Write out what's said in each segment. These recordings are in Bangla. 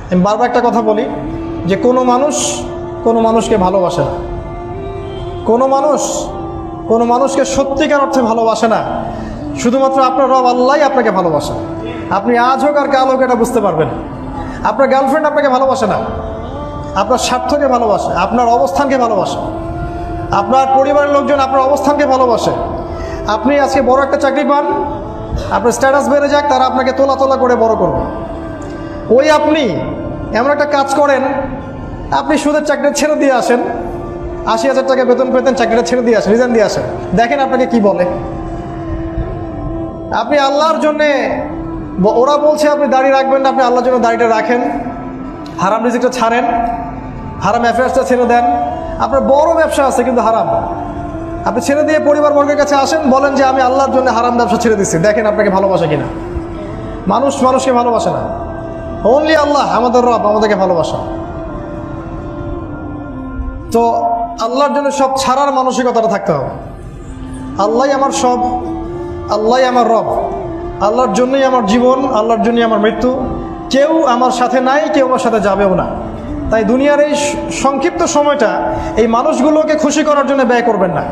আমি বারবার একটা কথা বলি যে কোনো মানুষকে ভালোবাসে না, কোনো মানুষকে সত্যিকার অর্থে ভালোবাসে না। শুধুমাত্র আপনার রব আল্লাহই আপনাকে ভালোবাসে। আপনি আজ হোক আর কাল হোক এটা বুঝতে পারবেন। আপনার গার্লফ্রেন্ড আপনাকে ভালোবাসে না, আপনার স্বার্থকে ভালোবাসে, আপনার অবস্থানকে ভালোবাসে, আপনার পরিবারের লোকজন আপনার অবস্থানকে ভালোবাসে। আপনি আজকে বড় একটা চাকরি পান, আপনার স্ট্যাটাস বেড়ে যাক, তারা আপনাকে তোলা করে বড় করবে। ওই আপনি এমন একটা কাজ করেন, আপনি সুদের চাকরিটা ছেড়ে দিয়ে আসেন, ৮০,০০০ টাকা বেতন পেতেন, চাকরিটা ছেড়ে দিয়ে আসেন, রিজাইন দিয়ে আসেন, দেখেন আপনাকে কি বলে। আপনি আল্লাহর জন্যে, ওরা বলছে আপনি দাড়ি রাখবেন না, আপনি আল্লাহর জন্য দাড়িটা রাখেন, হারাম রিজিকটা ছাড়েন, হারাম অ্যাফেয়ার্সটা ছেড়ে দেন। আপনার বড় ব্যবসা আছে কিন্তু হারাম, আপনি ছেড়ে দিয়ে পরিবারবর্গের কাছে আসেন, বলেন যে আমি আল্লাহর জন্য হারাম ব্যবসা ছেড়ে দিচ্ছি, দেখেন আপনাকে ভালোবাসে কিনা। মানুষকে ভালোবাসে না, অনলি আল্লাহ আমাদের রব আমাদেরকে ভালোবাসা। তো আল্লাহর জন্য সব ছাড়ার মানসিকতাটা থাকতে হবে। আল্লাহই আমার সব, আল্লাহই আমার রব, আল্লাহর জন্যই আমার জীবন, আল্লাহর জন্যই আমার মৃত্যু। কেউ আমার সাথে নাই, কেউ আমার সাথে যাবেও না। তাই দুনিয়ার এই সংক্ষিপ্ত সময়টা এই মানুষগুলোকে খুশি করার জন্য ব্যয় করবেন না।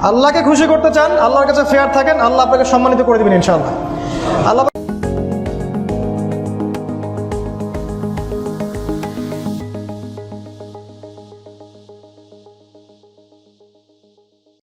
আল্লাহকে খুশি করতে চান, আল্লাহর কাছে ফেয়ার থাকেন, আল্লাহ আপনাকে সম্মানিত করে দেবেন ইনশাআল্লাহ। আল্লাহ